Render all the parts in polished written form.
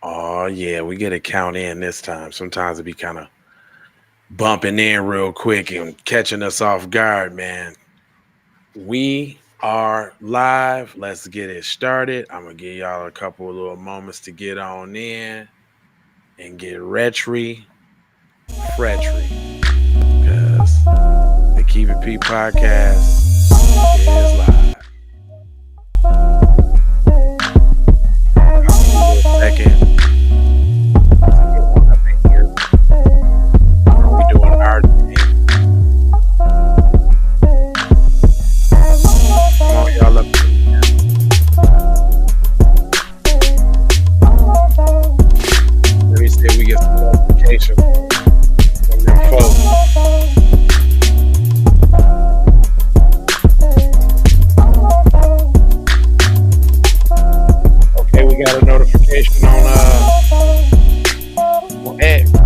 Oh yeah, we get a count in this time. Sometimes it be kind of bumping in real quick and catching us off guard, man. We are live. Let's get it started. I'm gonna give y'all a couple of little moments to get on in and get retry, fretry, because the Keep It P podcast is live. I'll give you a second to get on up in here. We doing our thing. Come on, y'all up in here. Let me see if we get some notification from them folks. Okay, we got a notification on X. We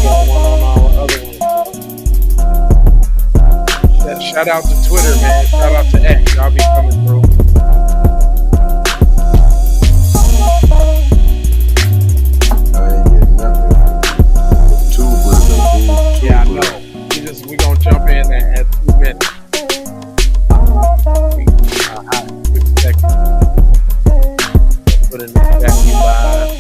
got one on our other one. Shout out to Twitter, man. Shout out to X. Y'all be coming through. I ain't getting nothing. Yeah, I know. We gonna jump in at 2 minutes. Hot quick second. Put in the chat, we live.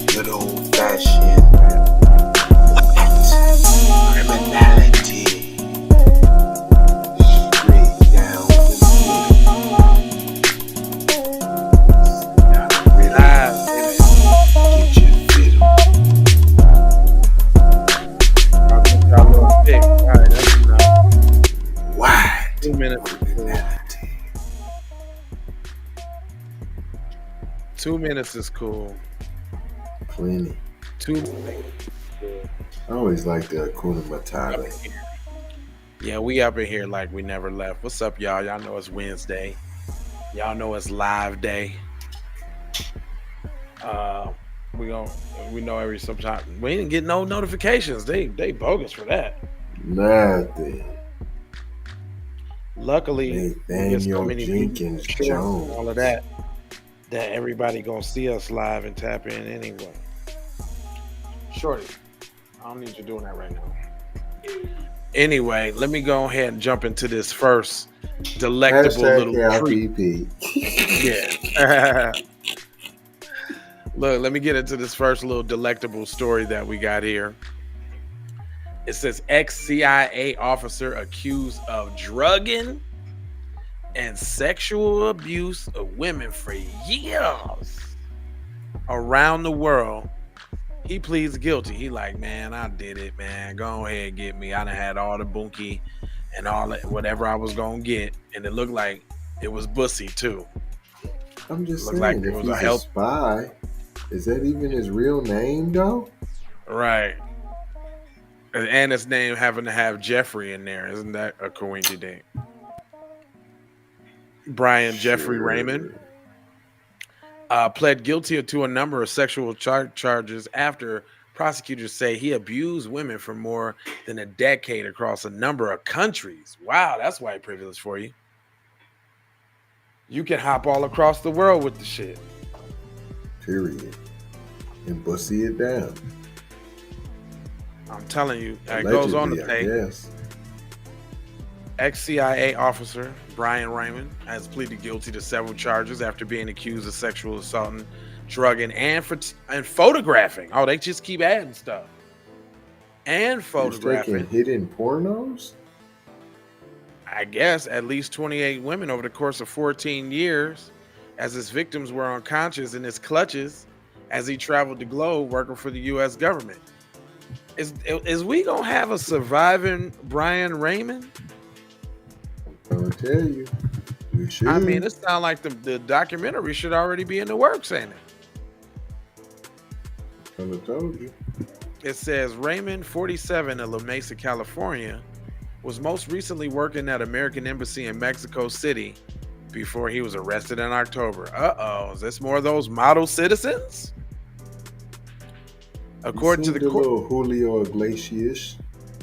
Good old fashioned criminality. Straight down We live, baby. get your fiddle. I'll get y'all a little pick. All right, that's enough. Why? 2 minutes is cool. Criminality. 2 minutes is cool. Plenty. 2 minutes is cool. I always like the Hakuna Up Matata. in here. Yeah, we up in here like we never left. What's up, y'all? Y'all know it's Wednesday. Y'all know it's live day. We know every sometime we didn't get no notifications. They bogus for that. Nothing. Luckily, we get so Nathaniel many people Jenkins short and all of Jones. that everybody gonna see us live and tap in anyway. Shorty, I don't need you doing that right now. Anyway, let me go ahead and jump into this first delectable little treat. KLPP. Yeah. Look, let me get into this first little delectable story that we got here. It says ex-CIA officer accused of drugging and sexual abuse of women for years around the world. He pleads guilty. He like, man, I did it, man. Go ahead, get me. I done had all the bunkie and all that, whatever I was gonna get, and it looked like it was bussy too. I'm just Looked saying, like it if was he's a a help. spy, is that even his real name, though? Right. And his name having to have Jeffrey in there. Isn't that a coincidence? Brian Jeffrey Raymond pled guilty to a number of sexual charges after prosecutors say he abused women for more than a decade across a number of countries. Wow, that's white privilege for you. You can hop all across the world with the shit. Period. And bussy it down. I'm telling you. It goes on to say, guess. ex-CIA officer Brian Raymond has pleaded guilty to several charges after being accused of sexual assaulting, drugging, and photographing. Oh, they just keep adding stuff. And He's photographing, taking hidden pornos? I guess, at least 28 women over the course of 14 years, as his victims were unconscious in his clutches as he traveled the globe working for the U.S. government. Is we gonna have a surviving Brian Raymond? I'm gonna tell you. We should. I mean, it sounds like the documentary should already be in the works, ain't it? Kinda told you. It says Raymond, 47, of La Mesa, California, was most recently working at American Embassy in Mexico City before he was arrested in October. Is this more of those model citizens? He According to the seemed a court, little Julio Iglesias.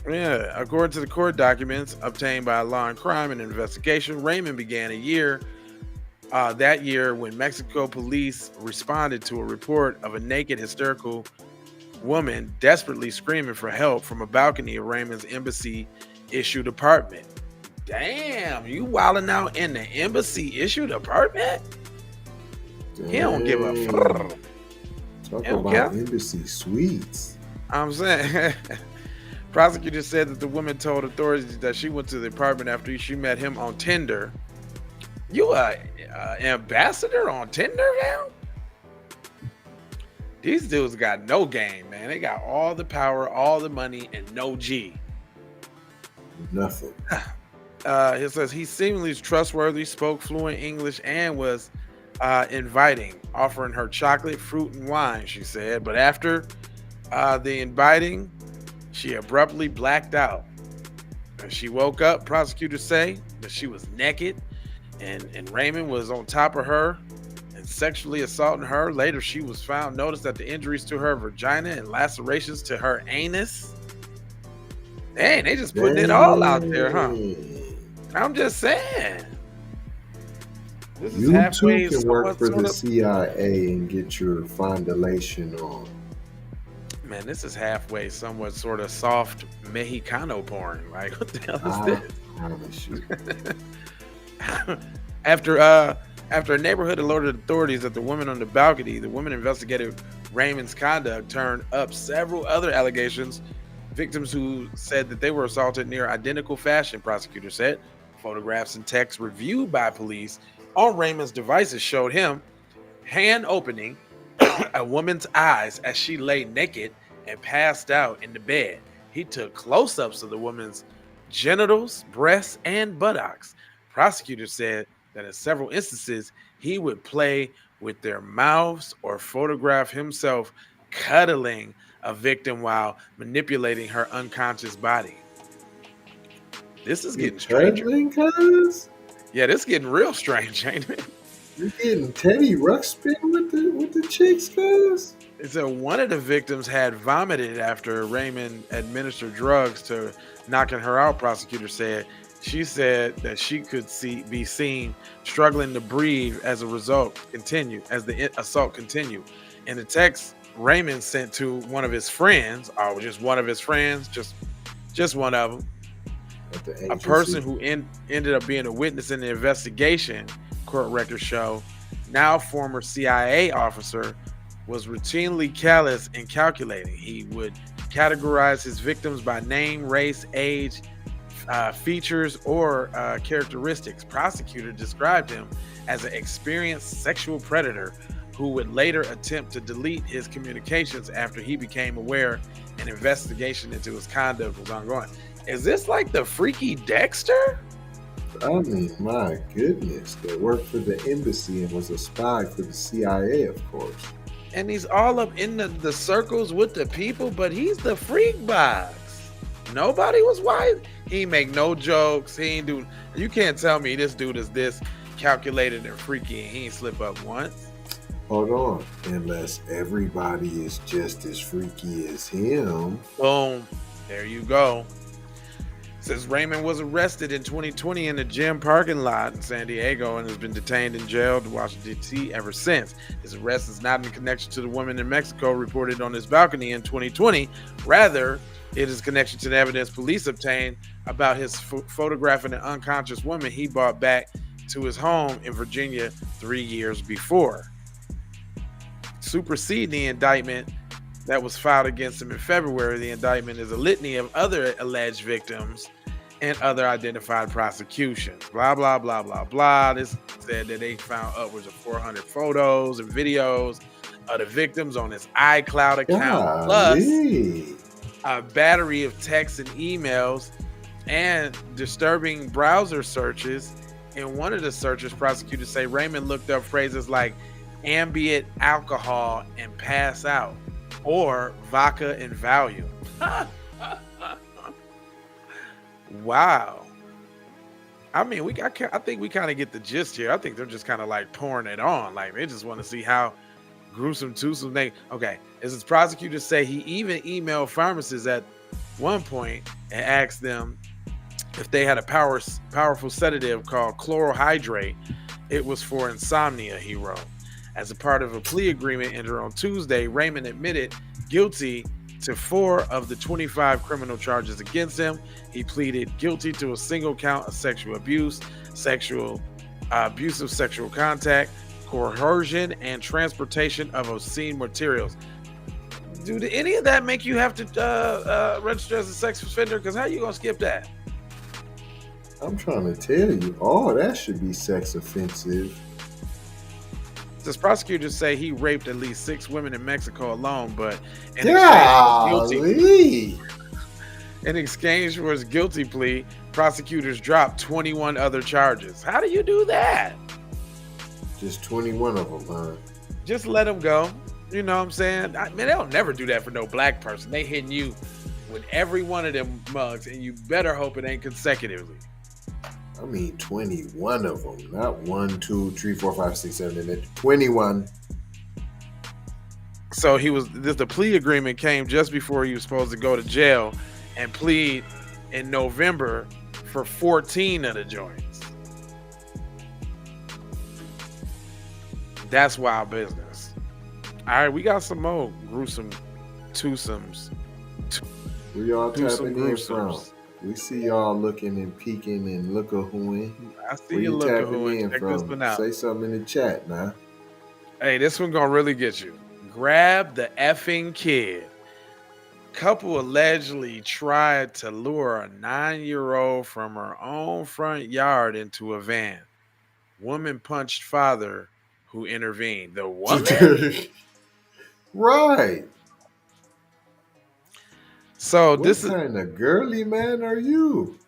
yeah, according to the court documents obtained by Law and Crime and Investigation, Raymond began that year when Mexico police responded to a report of a naked, hysterical woman desperately screaming for help from a balcony of Raymond's embassy issued apartment. Damn, you wilding out in the embassy issued apartment? He don't give a Dang. fuck. Talk He don't about care. embassy suites. I'm saying, prosecutors said that the woman told authorities that she went to the apartment after she met him on Tinder. You a ambassador on Tinder now? These dudes got no game, man. They got all the power, all the money, and no G. Nothing. It says he seemingly trustworthy, spoke fluent English, and was inviting, offering her chocolate, fruit, and wine, she said. But after the inviting, she abruptly blacked out. And she woke up, prosecutors say, that she was naked, and Raymond was on top of her and sexually assaulting her. Later, she was noticed that the injuries to her vagina and lacerations to her anus. Dang, they just putting it all out there, huh? I'm just saying. This is You halfway too can work somewhat, for the sort of, CIA and get your fondulation on. man, this is halfway somewhat sort of soft Mexicano porn. Like, what the hell is I this? promise you. After a neighborhood alerted authorities that the woman on the balcony, the woman investigated Raymond's conduct, turned up several other allegations. Victims who said that they were assaulted near identical fashion, prosecutors said. Photographs and texts reviewed by police on Raymond's devices showed him hand opening a woman's eyes as she lay naked and passed out in the bed. He took close-ups of the woman's genitals, breasts, and buttocks. Prosecutors said that in several instances, he would play with their mouths or photograph himself cuddling a victim while manipulating her unconscious body. This is getting stranger. Cuddling, cuz? Yeah, this is getting real strange, ain't it? You getting Teddy Ruxpin with the chicks, cuz? It said one of the victims had vomited after Raymond administered drugs to knocking her out, prosecutors said. She said that she could be seen struggling to breathe as the assault continued. In the text Raymond sent to one of his friends, just one of his friends, just one of them, a person who ended up being a witness in the investigation, court records show, now former CIA officer, was routinely callous and calculating. He would categorize his victims by name, race, age, features, or characteristics. Prosecutor described him as an experienced sexual predator who would later attempt to delete his communications after he became aware an investigation into his conduct was ongoing. Is this like the freaky Dexter? I mean, my goodness, that worked for the embassy and was a spy for the CIA, of course. And he's all up in the circles with the people, but he's the freak box. Nobody was wise. He ain't make no jokes. He ain't do. You can't tell me this dude is this calculated and freaky and he ain't slip up once. Hold on. Unless everybody is just as freaky as him. Boom. There you go. Says Raymond was arrested in 2020 in a gym parking lot in San Diego and has been detained and jailed in Washington, D.C. ever since. His arrest is not in connection to the woman in Mexico reported on his balcony in 2020. Rather, it is connection to the evidence police obtained about his photographing an unconscious woman he brought back to his home in Virginia 3 years before. Superseding the indictment that was filed against him in February, the indictment is a litany of other alleged victims and other identified prosecutions. Blah, blah, blah, blah, blah. This said that they found upwards of 400 photos and videos of the victims on his iCloud account, plus a battery of texts and emails and disturbing browser searches. In one of the searches, prosecutors say Raymond looked up phrases like ambient alcohol and pass out, or vodka and Valium. Wow. I mean, I think we kind of get the gist here. I think they're just kind of like pouring it on. Like they just want to see how gruesome twosome they. Okay, as his prosecutors say, he even emailed pharmacists at one point and asked them if they had a powerful sedative called chlorohydrate. It was for insomnia, he wrote. As a part of a plea agreement entered on Tuesday, Raymond admitted guilty to 4 of the 25 criminal charges against him. He pleaded guilty to a single count of sexual abuse, abusive sexual contact, coercion, and transportation of obscene materials. Did any of that make you have to register as a sex offender? Because how you gonna skip that? I'm trying to tell you, all that should be sex offensive. This prosecutors say he raped at least 6 women in Mexico alone, but in exchange for his guilty plea, prosecutors dropped 21 other charges. How do you do that? Just 21 of them, huh? Just let them go. You know what I'm saying? I mean, they'll never do that for no black person. They hitting you with every one of them mugs, and you better hope it ain't consecutively. I mean, 21 of them, not 1, 2, 3, 4, 5, 6, 7, 8, 21. So the plea agreement came just before he was supposed to go to jail and plead in November for 14 of the joints. That's wild business. All right, we got some more gruesome twosomes. Where y'all tapping in from? We see y'all looking and peeking and look-a-hooing. I see you look-a-hooing. Check this one out. Say something in the chat now. Hey, this one gonna really get you. Grab the effing kid. Couple allegedly tried to lure a 9-year-old from her own front yard into a van. Woman punched father who intervened. The woman? Right. So what kind of girly man are you?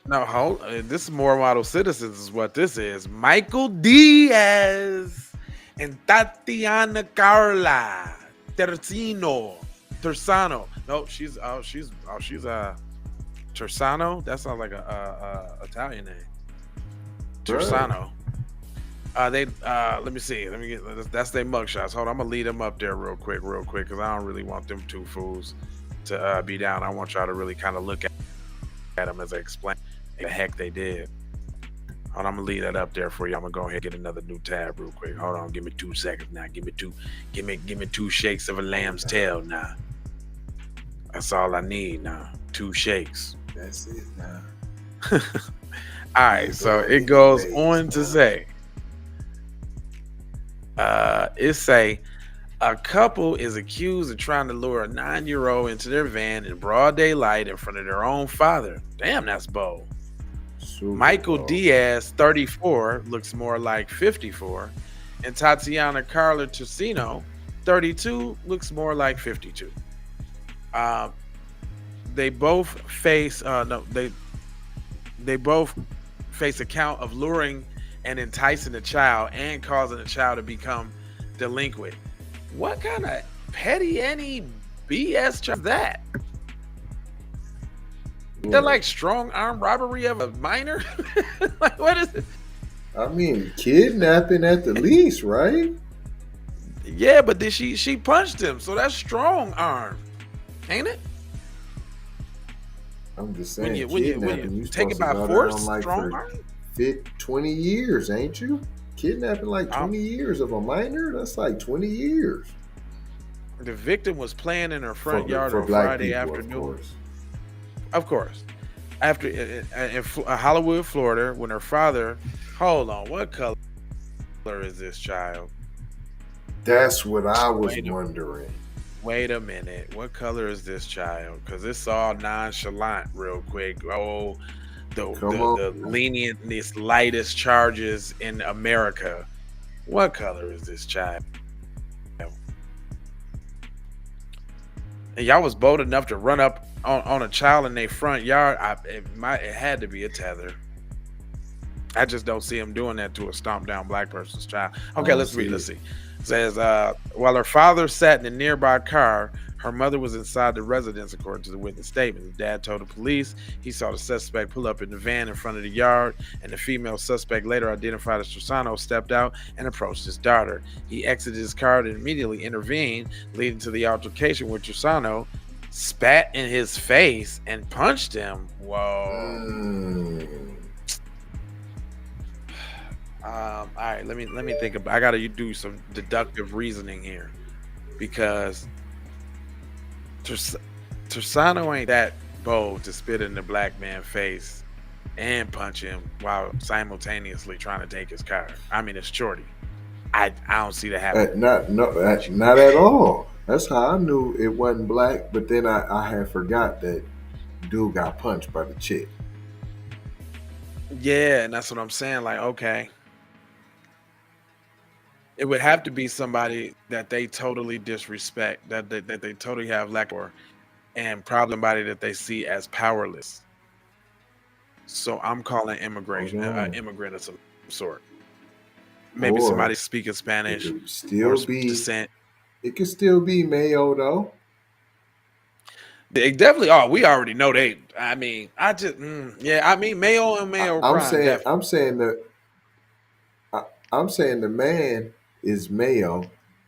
No, this is More Model Citizens is what this is. Michael Diaz and Tatiana Carla Tersano. No, she's Tersano. That sounds like a Italian name. Tersano. Let me see. That's their mugshots. Hold on, I'm gonna lead them up there real quick, because I don't really want them two fools to be down. I want y'all to really kind of look at them as I explain the heck they did. Hold on, I'm gonna leave that up there for you. I'm gonna go ahead and get another new tab real quick. Hold on, give me 2 seconds now. Give me 2 shakes of a lamb's tail now. That's all I need now. 2 shakes. That's it now. All right, so it goes on to say, it say a couple is accused of trying to lure a 9-year-old into their van in broad daylight in front of their own father. Damn, that's bold. Michael Diaz, 34, looks more like 54, and Tatiana Carla Tersano, 32, looks more like 52. They both face they both face a count of luring and enticing a child and causing a child to become delinquent. What kind of petty any BS charge is that? They're like strong arm robbery of a minor? Like, what is it? I mean, kidnapping at the least, right? Yeah, but then she punched him, so that's strong arm, ain't it? I'm just saying, when you take it by force, like strong arm? 20 years, ain't you? Kidnapping like 20 years of a minor? That's like 20 years. The victim was playing in her front yard on Friday afternoon. Of course. After in Hollywood, Florida, when her father, hold on, what color is this child? That's what I was wondering. Wait a minute. What color is this child? Because it's all nonchalant real quick. Oh, the lenient, lightest charges in America. What color is this child? And y'all was bold enough to run up on a child in their front yard. It had to be a tether. I just don't see him doing that to a stomped down black person's child. Okay, let's read. Let's see. It says, while her father sat in a nearby car, Her mother was inside the residence, according to the witness statement. The dad told the police he saw the suspect pull up in the van in front of the yard, and the female suspect, later identified as Trusano, stepped out and approached his daughter. He exited his car and immediately intervened, leading to the altercation with Trusano, spat in his face, and punched him. Whoa. Mm. All right, let me think about. I got to do some deductive reasoning here because Ters- Tersano ain't that bold to spit in the black man's face and punch him while simultaneously trying to take his car. I mean, it's Shorty. I don't see that happening. But you Not at all. That's how I knew it wasn't black. But then I had forgot that dude got punched by the chick. yeah, and that's what I'm saying. Like, okay, it would have to be somebody that they totally disrespect, that they totally have lack for, and probably somebody that they see as powerless. So I'm calling Hold immigration, on. immigrant of some sort. Maybe somebody Or speaking it Spanish could or still be descent. it could still be Mayo though. They definitely are. We already know they. I mean, yeah. I mean, Mayo and I, Mayo I'm crime saying definitely. I'm saying that I, I'm saying the man is Mayo.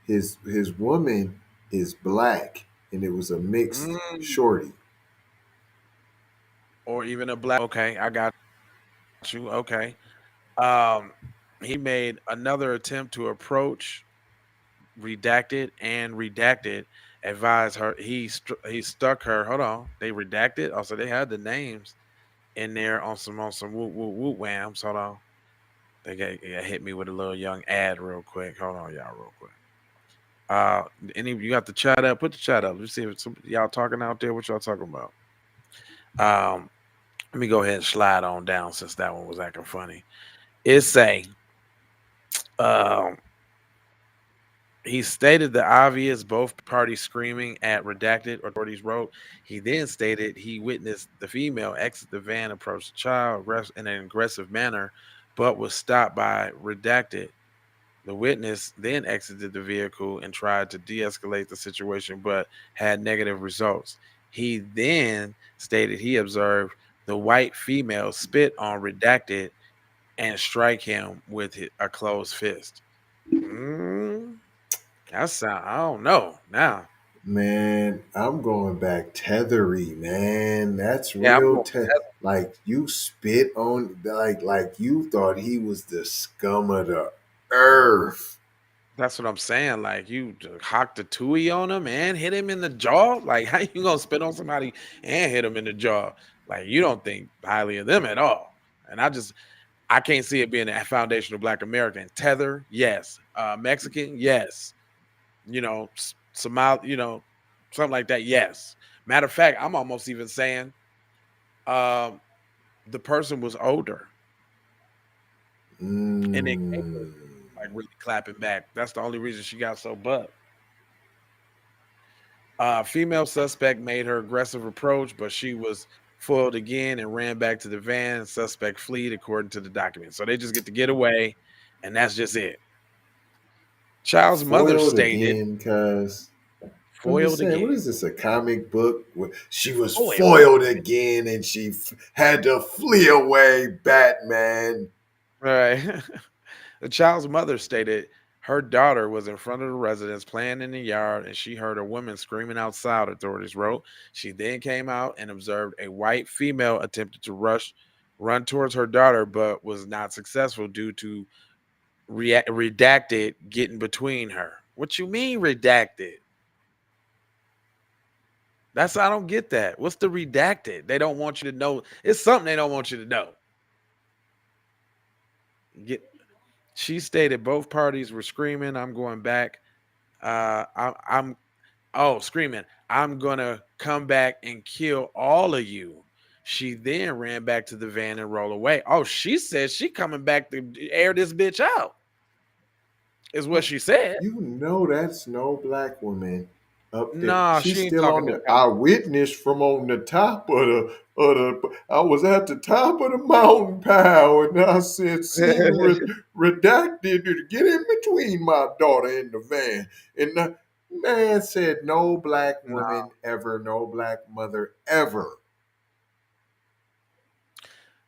His woman is black, and it was a mixed Mm, shorty. or even a black. Okay, I got you. Okay. Um, he made another attempt to approach redacted and redacted. Advised her he stuck her. Hold on, they redacted. Also, they had the names in there on some whoop whoop whoop whams. Hold on, they got hit me with a little young ad real quick. Hold on, y'all, real quick. Uh, any you got the chat up? Put the chat up. Let's see if y'all talking out there. What y'all talking about? Um, let me go ahead and slide on down since that one was acting funny. It's a um he stated the obvious, both parties screaming at redacted, authorities wrote. He then stated he witnessed the female exit the van, approach the child in an aggressive manner, but was stopped by redacted. The witness then exited the vehicle and tried to de escalate the situation, but had negative results. He then stated he observed the white female spit on redacted and strike him with a closed fist. Mm, I don't know. Now, Man, I'm going back tethery, man. That's yeah, I'm real going. like you spit on like you thought he was the scum of the earth. That's what I'm saying. Like you hocked a tui on him and hit him in the jaw. Like how you gonna spit on somebody and hit him in the jaw? Like you don't think highly of them at all. And I can't see it being a foundational Black American. Tether, yes. Mexican, yes. Somali, something like that, yes. Matter of fact, I'm almost even saying um, the person was older and it gave her Mm. like really clapping back. That's the only reason she got so butt. Female suspect made her aggressive approach, but she was foiled again and ran back to the van. Suspect fled, according to the document. So they just get away, and that's just it. Child's mother Foiled stated, again, cuz I'm just foiled saying, what again. is this? A comic book? She was Foiled. foiled again, and she had to flee away. Batman. All right. The child's mother stated her daughter was in front of the residence playing in the yard and she heard a woman screaming outside, authorities wrote. She then came out and observed a white female attempted to run towards her daughter, but was not successful due to redacted getting between her. What you mean redacted? I don't get that. What's the redacted? They don't want you to know. It's something they don't want you to know. Get She stated both parties were screaming, I'm going back. I'm screaming, I'm gonna come back and kill all of you. She then ran back to the van and rolled away. Oh, she said she coming back to air this bitch out, is what she said. You know that's no black woman up there. Nah, She's she ain't still talking on no the kind eyewitness from on the top of the I was at the top of the mountain pile and I said, seen of redacted to get in between my daughter and the van. And Man said no black No. woman ever, no black mother ever.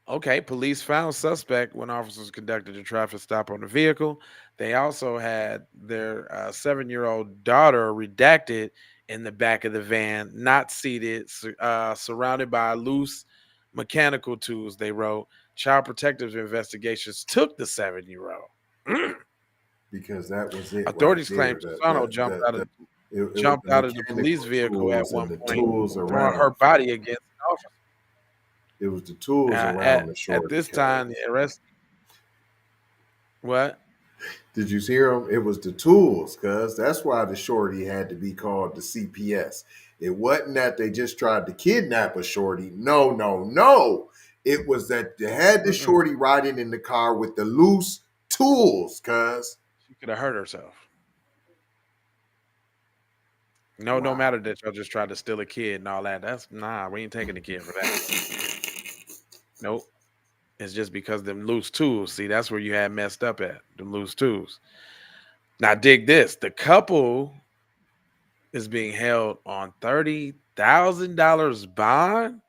Okay, police found suspect when officers conducted a traffic stop on the vehicle. They also had their 7-year-old daughter redacted in the back of the van, not seated, surrounded by loose mechanical tools. They wrote, Child Protective Investigations took the 7-year-old. Because that was it right Authorities claim there. Chisano It was jumped the out of the police mechanical vehicle at tools one and the point, tools throwing her around. body against an officer. It was the tools around At the at shorty, this time, cuz. the arrest what? Did you hear him? It was the tools, cuz. That's why the shorty had to be called the CPS. It wasn't that they just tried to kidnap a shorty. No, no, no. It was that they had the Mm-mm. shorty riding in the car with the loose tools, cuz. She could have hurt herself. No Wow. matter that y'all just tried to steal a kid and all that. That's nah, we ain't taking the kid for that. Nope. It's just because them loose tools. See, that's where you had messed up at. Them loose tools. Now dig this. The couple is being held on $30,000 bond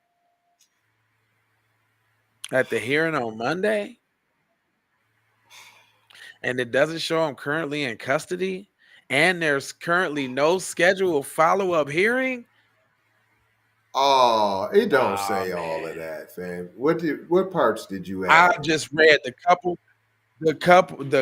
at the hearing on Monday. And it doesn't show them currently in custody. And there's currently no scheduled follow-up hearing. Oh, it don't Oh say all of man. that, fam. What parts did you I add? just read the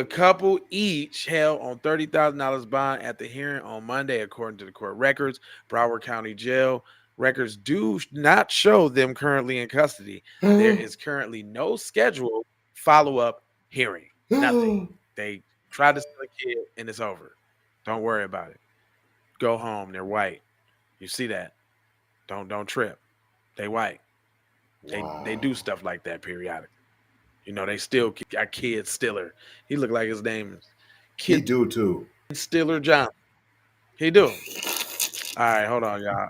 couple each held on $30,000 bond at the hearing on Monday, according to the court records. Broward County Jail records do not show them currently in custody. There is currently no scheduled follow-up hearing. Nothing. They tried to steal a kid and it's over. Don't worry about it. Go home. They're white. You see that? Don't trip. They white. They do Wow. stuff like that periodically. They still got Kid Stiller. He looked like his name is He Kid do too. Stiller Johnson. He do. All right, hold on, y'all.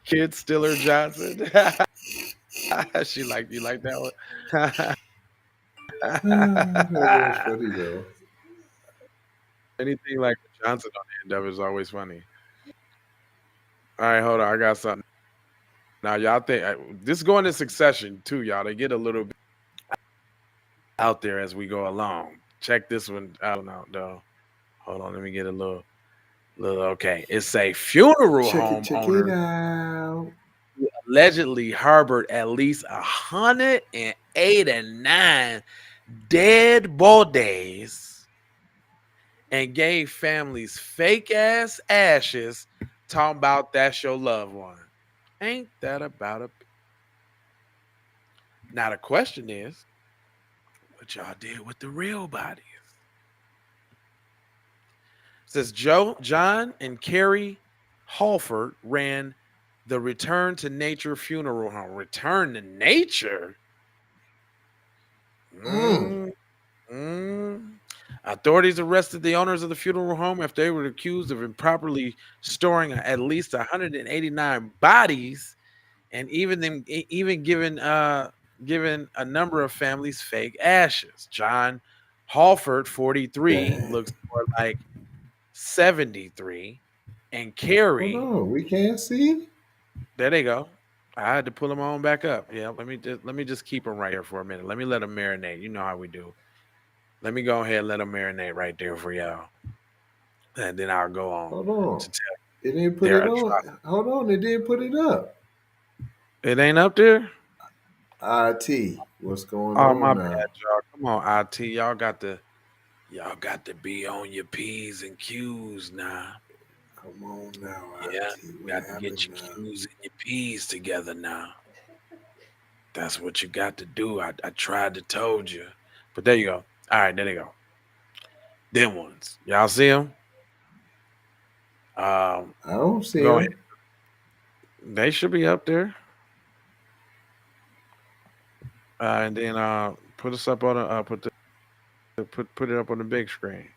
Kid Stiller Johnson. She like you like that one. That was funny though. Anything like Johnson on the end of it is always funny. All right, hold on. I got something. Now, y'all think this is going in succession too, y'all. They get a little bit out there as we go along. Check this one out though. Hold on, let me get a little okay. It's a funeral home Check it owner out. who allegedly harbored at least 189 dead bodies and gave families fake ass ashes, talking about that's your loved one. Ain't that about a now the question is what y'all did with the real bodies? Says John and Carrie Halford ran the Return to Nature funeral home. Return to nature? Mm. Mm, mm. Authorities arrested the owners of the funeral home after they were accused of improperly storing at least 189 bodies, and even given a number of families fake ashes. John Halford, 43, Dang. looks more like 73, and Hold Carrie, on. We can't see? there they go. I had to pull them on back up. Yeah, let me just keep them right here for a minute. Let me let them marinate. You know how we do. Let me go ahead and let them marinate right there for y'all, and then I'll go on Hold on. to tell It didn't put their it on. atrocity. Hold on. It didn't put it up. It ain't up there. IT. What's going Oh my on bad, now? y'all. Come on, IT. Y'all got to be on your P's and Q's now. Come on now, Yeah, IT. What got to get happened your now? Q's and your P's together now. That's what you got to do. I tried to told you, but there you go. All right, there they go. Them ones. Y'all see them? Um, I don't see go ahead. him. They should be up there. And then put us up on put it up on the big screen.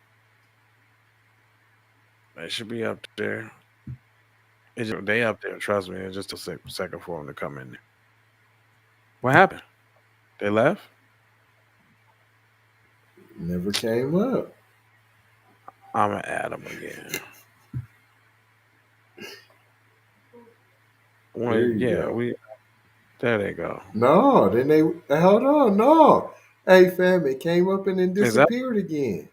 They should be up there. They up there. Trust me. It's just a second for them to come in there. What happened? They left. Never came up. I'm gonna add them again. Well, There you yeah, go. we there they go. No, then they hold on. No, hey fam, it came up and then Is that disappeared again.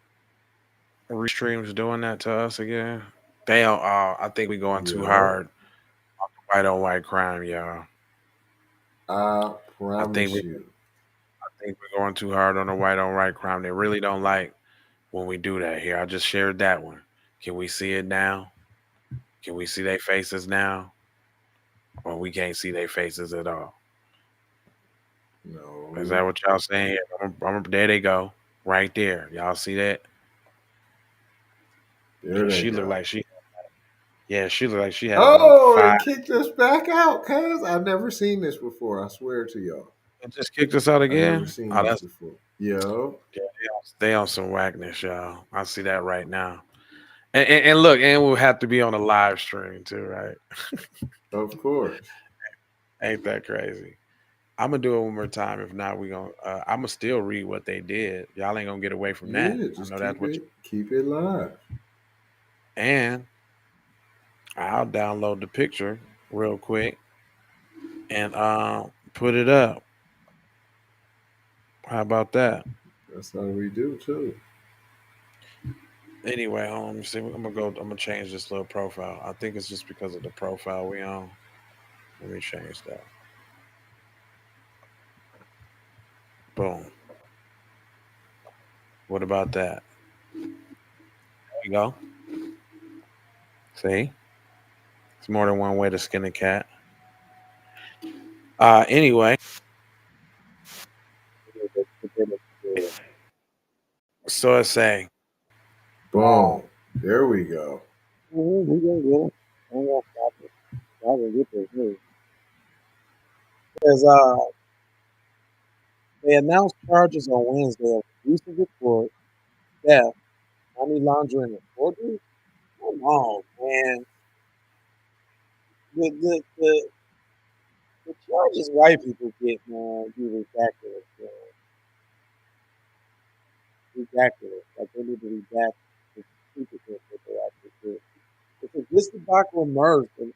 Restream's doing that to us again? They don't. I think we going too Yup. hard. White on white crime, y'all. I I think we promise you. I think we're going too hard on the white on white crime. They really don't like when we do that here. I just shared that one. Can we see it now? Can we see their faces now? Or we can't see their faces at all? Is No, that what y'all saying? There they go. Right there. Y'all see that? there Yeah, they she looked go. like she looked like she had about Oh, five. it kicked us back out, cuz I've never seen this before. I swear to y'all. It just kicked us out I've never again. seen Oh, this that's before. Yo, yeah, they on some whackness, y'all. I see that right now. And look, and we'll have to be on a live stream too, right? of course. Ain't that crazy? I'm gonna do it one more time. If not, we gonna I'm gonna still read what they did. Y'all ain't gonna get away from that. Yeah, I just know that's what keep it live. and I'll download the picture real quick and put it up. How about that? That's how we do too. Anyway, let me see. I'm gonna change this little profile. I think it's just because of the profile we on. Let me change that. Boom. What about that? There you go. See, it's more than one way to skin a cat. Anyway, so it's saying. Boom. There we go. We gonna get it. I'm gonna stop it. I can get this news. Because they announced charges on Wednesday of abusive report, theft, money laundering, and forgery. Come on, man. The charges white people get, man, be ridiculous, man. Ridiculous. Like they need to be back to stupidness that they actually did. Because this debacle emerged in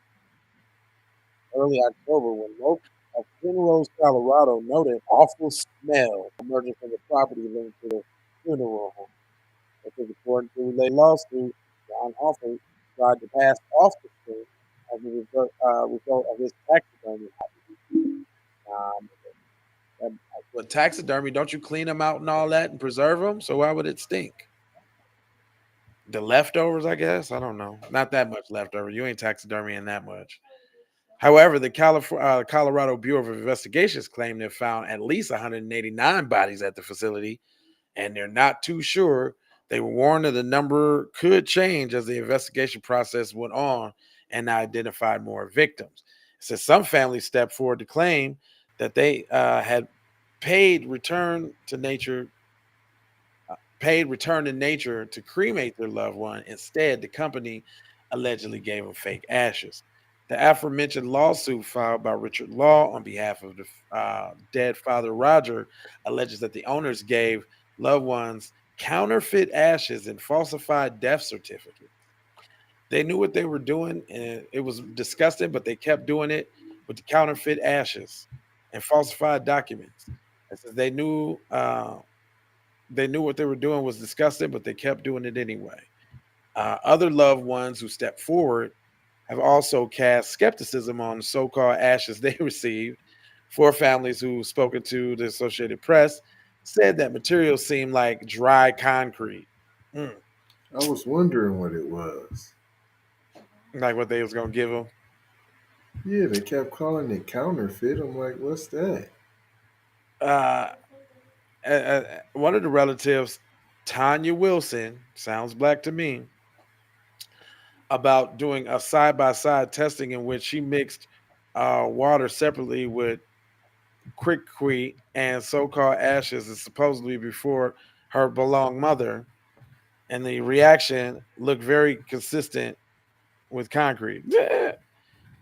early October when local of Penrose, Colorado, noted awful smell emerging from the property linked to the funeral home. Because according to a related lawsuit, John Offer tried to pass off the scene as a result of his taxidermy. Um, but taxidermy, don't you clean them out and all that and preserve them? So why would it stink? The leftovers, I guess. I don't know. Not that much leftover. You ain't taxidermying that much. However, the Colorado Bureau of Investigations claimed they found at least 189 bodies at the facility, and they're not too sure. They were warned that the number could change as the investigation process went on and identified more victims. It says some families stepped forward to claim that they had paid return to nature paid return to nature to cremate their loved one. Instead, the company allegedly gave them fake ashes. The aforementioned lawsuit filed by Richard Law on behalf of the dead father Roger alleges that the owners gave loved ones counterfeit ashes and falsified death certificates. They knew what they were doing, and it was disgusting, but they kept doing it with the counterfeit ashes and falsified documents. It says they knew what they were doing was disgusting, but they kept doing it anyway. Other loved ones who stepped forward have also cast skepticism on the so called ashes they received. Four families who spoken to the Associated Press said that materials seemed like dry concrete, mm, I was wondering what it was. like what they was gonna give them. Yeah, they kept calling it counterfeit. I'm like, what's that? Uh, One of the relatives, Tanya Wilson, sounds black to me, about doing a side by side testing in which she mixed water separately with quickqueat and so-called ashes, and supposedly before her belonged mother, and the reaction looked very consistent with concrete.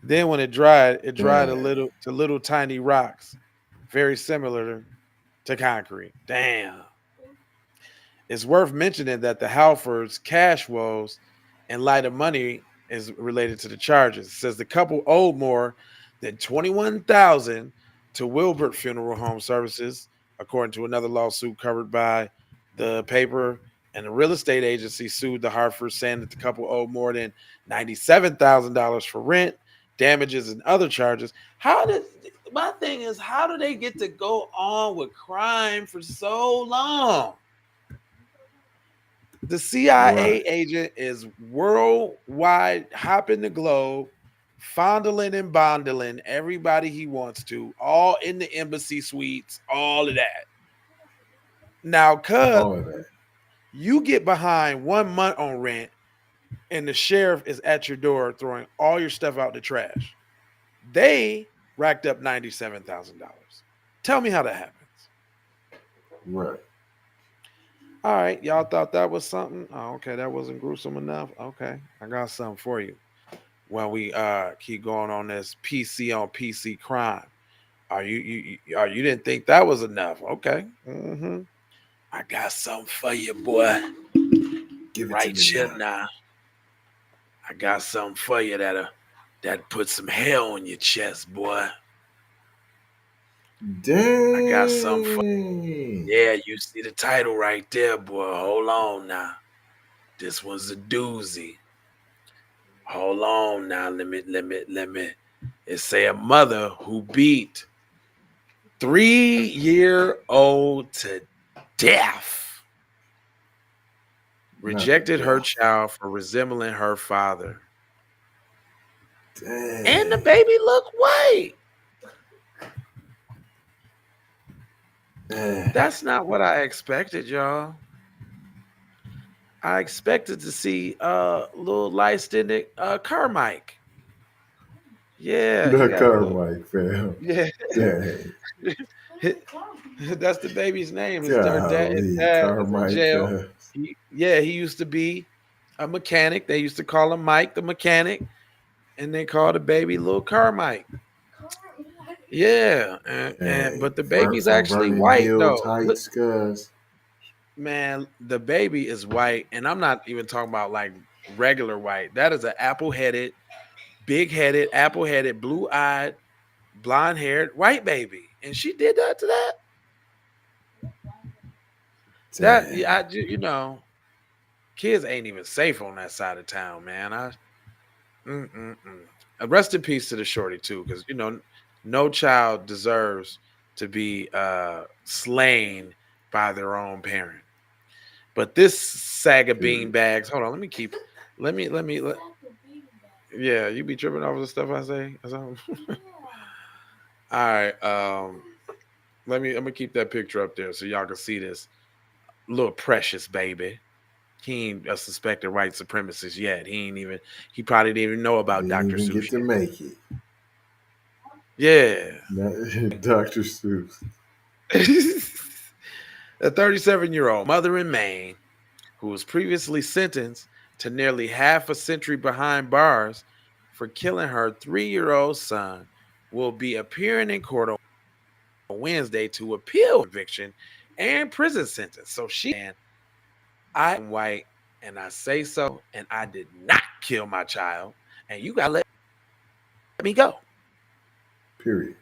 Then when it dried a Dang. little to little tiny rocks, very similar to concrete. Damn. It's worth mentioning that the Halfords' cash woes and light of money is related to the charges. It says the couple owed more than 21,000 to Wilbert Funeral Home Services, according to another lawsuit covered by the paper. And the real estate agency sued the Hartford, saying that the couple owed more than $97,000 for rent, damages, and other charges. How did My thing is, how do they get to go on with crime for so long? The CIA Right. agent is worldwide, hopping the globe, fondling and bondling everybody he wants to, all in the embassy suites, all of that. Now, cuz All of that. you get behind 1 month on rent and the sheriff is at your door throwing all your stuff out the trash. They racked up $97,000. Tell me how that happens. Right. All right, y'all thought that was something? Oh, okay, that wasn't gruesome enough. Okay, I got something for you. When we keep going on this PC on PC crime. Are you didn't think that was enough? Okay. I got something for you, boy. Give it to Right me here now. now. I got something for you that put some hell on your chest, boy. I got something for Dang. Yeah, you see the title right there, boy. Hold on now. This one's a doozy. Hold on now. Let me. It say a mother who beat 3-year-old to death Not the rejected her death. child for resembling her father. And the Dang. baby look white. Dang. That's not what I expected, y'all. I expected to see little light skinned Carmike. Yeah, he Not got a little Carmike, fam. yeah. Dang. That's the baby's name. His Golly, dad is in Carmike. jail. He used to be a mechanic. They used to call him Mike the mechanic, and they called the baby little Carmike. Yeah, and Dang. but the baby's From actually Vernon white Hills though. Look, Heights, cuz. man, the baby is white, and I'm not even talking about like regular white. That is an apple-headed, big-headed, apple-headed, blue-eyed, blonde-haired white baby, and she did that to that. That Dang. yeah, kids ain't even safe on that side of town, man. Mm-mm-mm. Rest in peace to the shorty too, because no child deserves to be slain by their own parent. But this saga bean Period. bags. Hold on, yeah, you be tripping over the stuff I say or something. All right, I'm gonna keep that picture up there so y'all can see this little precious baby. He ain't a suspected white supremacist yet. He probably didn't even know about Didn't Dr. even Seuss get to make it. yet. Dr. Seuss. Yeah. A 37-year-old mother in Maine who was previously sentenced to nearly half a century behind bars for killing her 3-year-old son will be appearing in court on Wednesday to appeal conviction and prison sentence. So I am white and I say so, and I did not kill my child, and you gotta let me go. Period.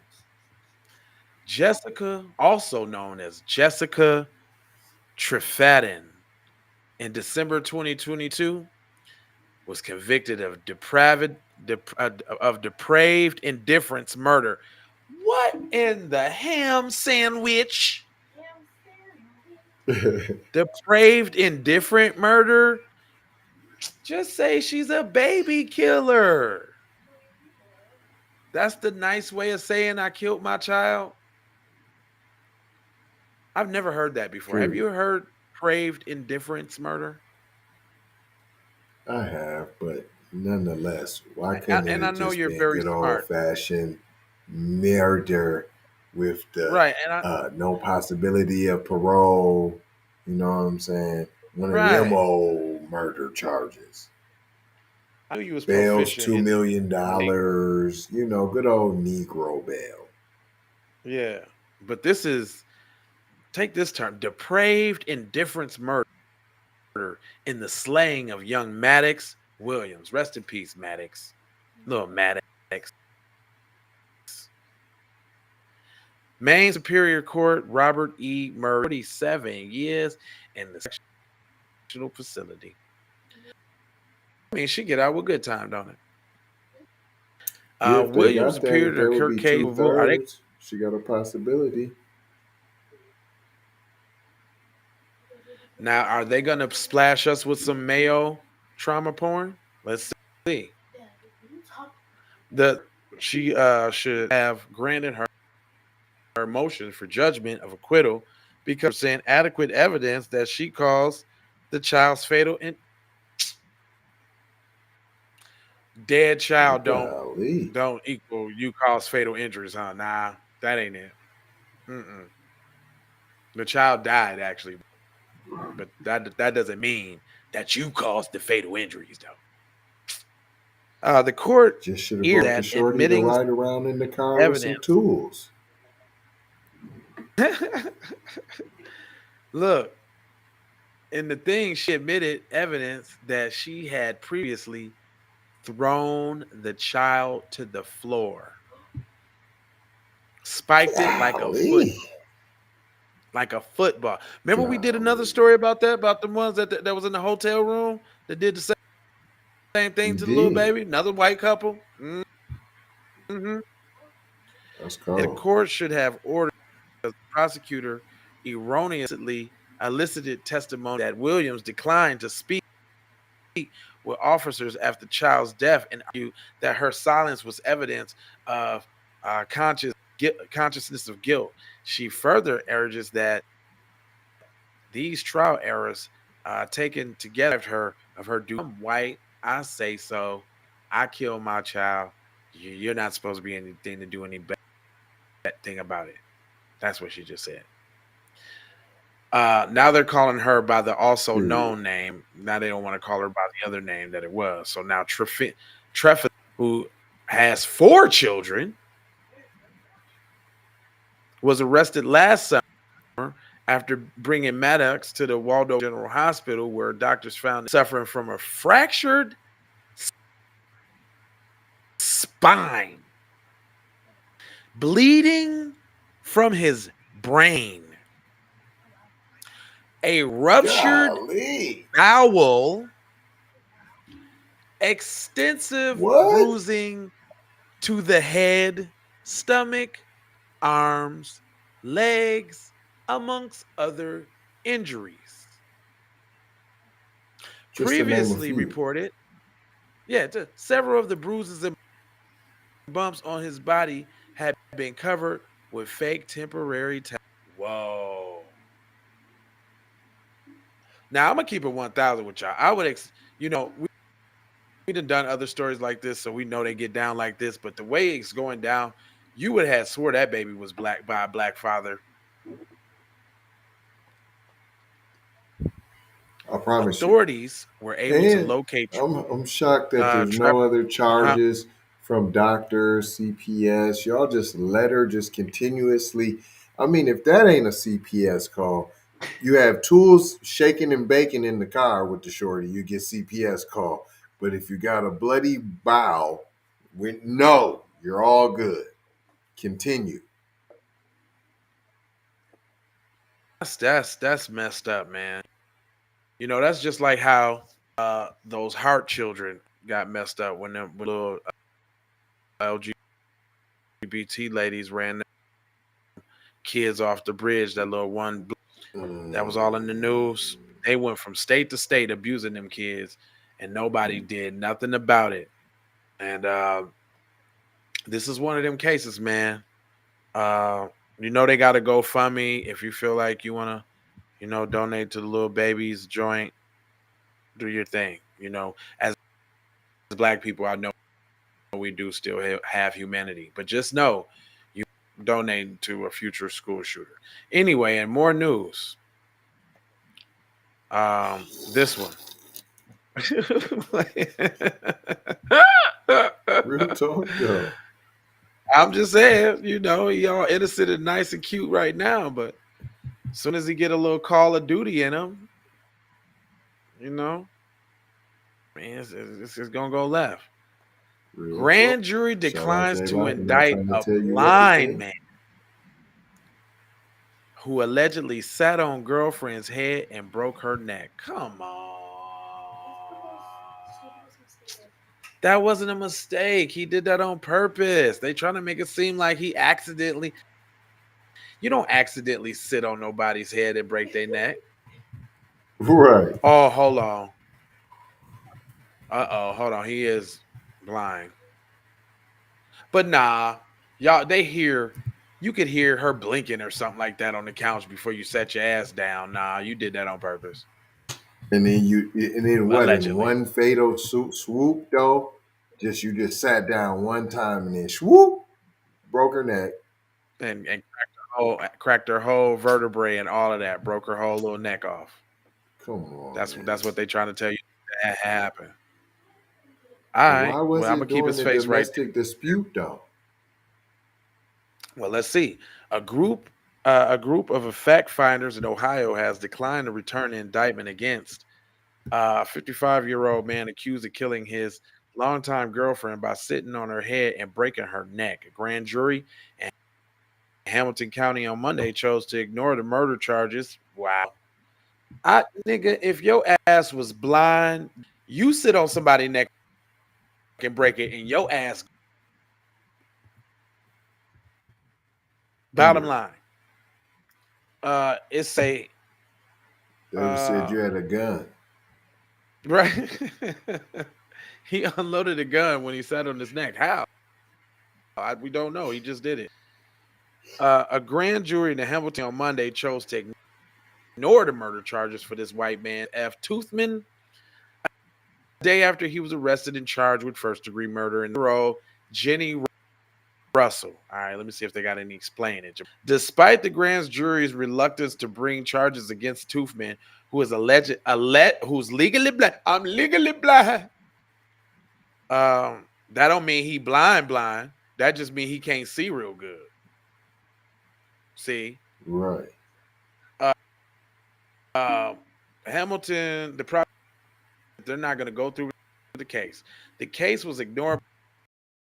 Jessica, also known as Jessica Trefadden, in December 2022, was convicted of depraved indifference murder. What in the ham sandwich? Depraved indifferent murder? Just say she's a baby killer. That's the nice way of saying I killed my child. I've never heard that before. Have you Period. heard depraved indifference murder? I have, but nonetheless, why And couldn't it and I have know just you're been very good old smart. fashioned murder with the Right. And I no possibility of parole? You know what I'm saying? One of them right. old murder charges. I knew you was Bail's proficient $2 in million. the Good old Negro bail. yeah. But this is take this term, depraved indifference murder. in the slaying of young Maddox Williams. Rest in peace, Maddox. Little Maddox. Maine Superior Court, Robert E. Murray, 47 years in the correctional facility. I mean, she get out with good time, don't it? Yeah, if they Williams got that, appeared if in there a would court be case. Are they two-thirds, she got a possibility. now? Are they gonna splash us with some Mayo trauma porn? Let's see. The she should have granted her motion for judgment of acquittal because saying adequate evidence that she caused the child's fatal dead child Golly. don't equal you cause fatal injuries, huh? Nah, that ain't it. Mm-mm. The child died actually, but that doesn't mean that you caused the fatal injuries, though. The court Just should have ear brought the that shorty to admitting ride around in the car with some evidence. tools. Look, in the thing, she admitted evidence that she had previously thrown the child to the floor, spiked it Golly. like a football. Remember, we did another Golly. story about that, about the ones that was in the hotel room that did the same thing We to the little did. baby. Another white couple. Mm-hmm. That's And the cold. court should have ordered the prosecutor erroneously elicited testimony that Williams declined to speak with officers after the child's death and argued that her silence was evidence of consciousness of guilt. She further urges that these trial errors taken together of her do I'm white, I say so, I killed my child. You're not supposed to be anything to do any bad thing about it. That's what she just said. Now they're calling her by the also Period. known name. Now they don't want to call her by the other name that it was. So now Treffitt, who has 4 children, was arrested last summer after bringing Maddox to the Waldo General Hospital, where doctors found him suffering from a fractured spine, bleeding from his brain, a ruptured Golly. bowel, extensive What? bruising to the head, stomach, arms, legs, amongst other injuries. Just to name a Previously few. reported, several of the bruises and bumps on his body had been covered with fake temporary tattoos. Whoa. Now I'm gonna keep it 1,000 with y'all. I would, we done other stories like this, so we know they get down like this. But the way it's going down, you would have swore that baby was black by a black father. I promise you. Authorities were able to And locate I'm shocked that there's Trevor. no other Huh? charges from doctors, CPS. Y'all just let her just continuously. I mean, if that ain't a CPS call, you have tools shaking and baking in the car with the shorty, you get CPS call. But if you got a bloody bowel, no, you're all good. Continue. That's messed up, man. That's just like how those heart children got messed up when them little LGBT ladies ran them kids off the bridge. That little one that was all in the news. They went from state to state abusing them kids, and nobody did nothing about it. And this is one of them cases, man. Uh, they got to GoFundMe if you feel like you want to, donate to the little babies joint. Do your thing. As black people, I know we do still have humanity, but just know you donate to a future school shooter. Anyway, and more news. This one. Real talk, though. I'm just saying, he all innocent and nice and cute right now, but as soon as he get a little Call of Duty in him, You know, man, it's gonna go left. Real talk. Grand jury Shout out declines to J-Lock. I'm not indict trying to a tell you what to blind say. man who allegedly sat on girlfriend's head and broke her neck. Come on. That wasn't a mistake. He did that on purpose. They trying to make it seem like he accidentally. You don't accidentally sit on nobody's head and break their neck. Right. Oh, hold on. Hold on. He is blind. But nah, y'all, they hear you could hear her blinking or something like that on the couch before you set your ass down. Nah, you did that on purpose. And then what? In Allegedly. one fatal swoop, though, you just sat down one time and then swoop, broke her neck. And cracked her whole vertebrae and all of that, broke her whole little neck off. Come on, That's man. what they trying to tell you that happened. All But right. why was Well, I'm it gonna keep during his the face right domestic dispute, though? there. Well, let's see. A group a group of fact finders in Ohio has declined to return an indictment against a 55-year-old man accused of killing his longtime girlfriend by sitting on her head and breaking her neck. A grand jury in Hamilton County on Monday chose to ignore the murder charges. Wow. Nigga, if your ass was blind, you sit on somebody's neck and break it, and your ass. Bottom Under. line, it's a They would have said uh, you had a gun. right. He unloaded a gun when he sat on his neck. How? We don't know. He just did it. A grand jury in the Hamilton on Monday chose to ignore the murder charges for this white man, F. Toothman, a day after he was arrested and charged with first-degree murder in the row, Jenny Russell. All right, let me see if they got any explaining. Despite the grand jury's reluctance to bring charges against Toothman, who is who's legally blind. I'm legally blind. That don't mean he blind. That just mean he can't see real good. See, Right. uh, uh, Hamilton, they're not going to go through the case. The case was ignored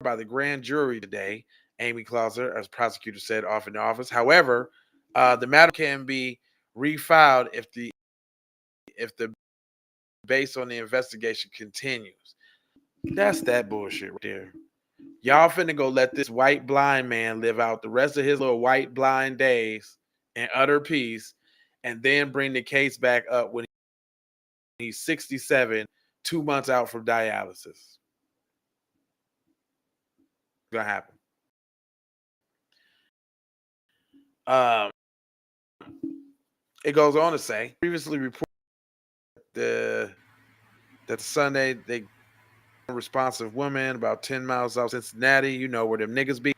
by the grand jury today. Amy Clauser, as prosecutor said, off in the office. However, the matter can be refiled if the based on the investigation continues. That's that bullshit right there. Y'all finna go let this white blind man live out the rest of his little white blind days in utter peace, and then bring the case back up when he's 67, 2 months out from dialysis. It's gonna happen. Um, it goes on to say, previously reported the that Sunday they responsive woman about 10 miles out of Cincinnati, you know where them niggas be.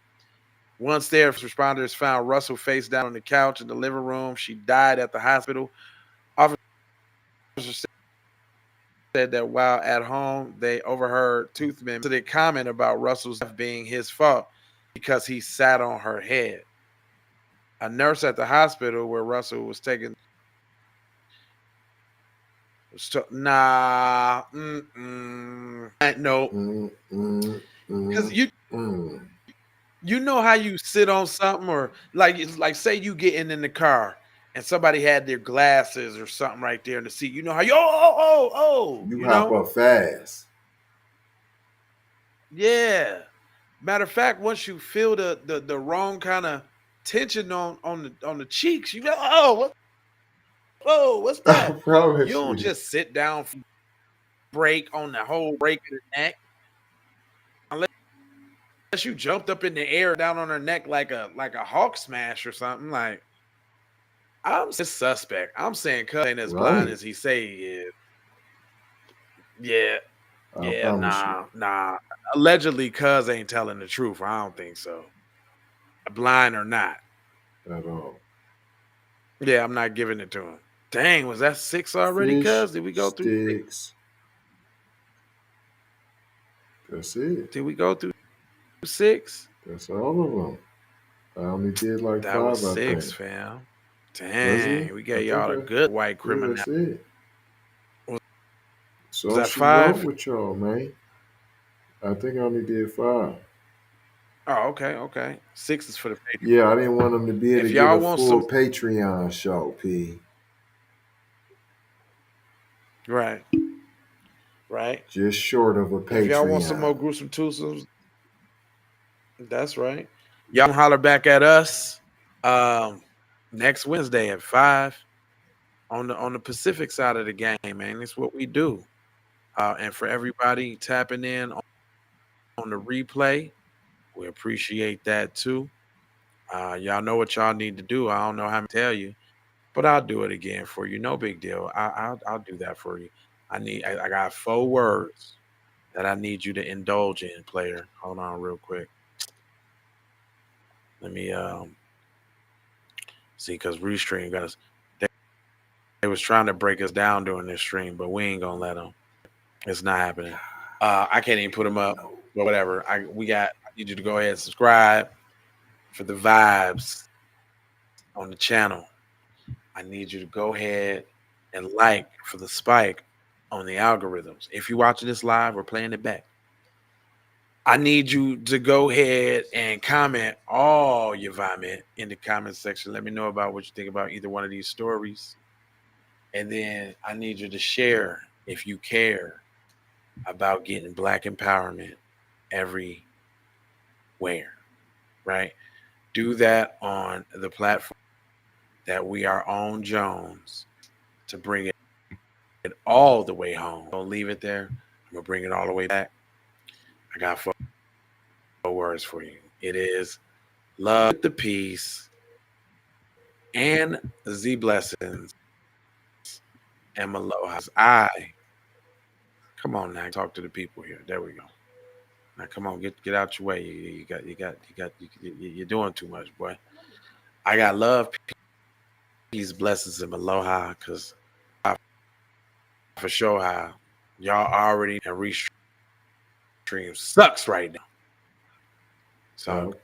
Once there, responders found Russell face down on the couch in the living room. She died at the hospital. Officers said that while at home, they overheard Toothman to comment about Russell's death being his fault because he sat on her head. A nurse at the hospital where Russell was taken nah, no, Mm, mm, because mm, you mm. you know how you sit on something or like say you getting in the car and somebody had their glasses or something right there in the seat. You know how you You you hop know up fast. yeah. Matter of fact, once you feel the wrong kind of tension on the cheeks, you go what's I that? You promise don't you. just sit down break on the whole break of the neck unless you jumped up in the air down on her neck like a hawk smash or something. Like I'm suspect. I'm saying cuz ain't as blind Right. as he say he is. Yeah, I yeah, promise you. nah. Allegedly, cuz ain't telling the truth. I don't think so. Blind or not. At all. Yeah, I'm not giving it to him. Dang, was that six already, Fish cuz? Did we go through six? sticks. That's it. Did we go through six? That's all of them. I only did like That was five, I six, think. fam. Was it? Dang, we I gave think y'all a I. good white Yeah, criminal. that's it. So that she wrote 5? with y'all, man. I think I only did 5. Oh, okay, okay. 6 is for the Patreon. Yeah, I didn't want them to be able If to get y'all a want some, full Patreon show, P. right, right. Just short of a If y'all want some more Patreon. gruesome twosomes, that's right. Y'all can holler back at us um next Wednesday at 5 on the Pacific side of the game, man. It's what we do. And for everybody tapping in on the replay, we appreciate that too. Y'all know what y'all need to do. I don't know how to tell you, but I'll do it again for you. No big deal. I'll do that for you. I got 4 words that I need you to indulge in, player. Hold on real quick. Let me see, because Restream got us. They was trying to break us down during this stream, but we ain't gonna let them. It's not happening. I can't even put them up, No. but whatever. I need you to go ahead and subscribe for the vibes on the channel. I need you to go ahead and like for the spike on the algorithms. If you're watching this live or playing it back, I need you to go ahead and comment all your vomit in the comment section. Let me know about what you think about either one of these stories. And then I need you to share if you care about getting Black empowerment everywhere, right? Do that on the platform that we are on Jones to bring it all the way home. Don't leave it there. I'm going to bring it all the way back. I got 4 words for you. It is love, the peace, and the blessings and aloha. Come on now, talk to the people here. There we go. Now come on, get out your way. You're doing too much, boy. I got love, peace, blessings, and aloha, because for sure how y'all already and restream sucks right now. So Right.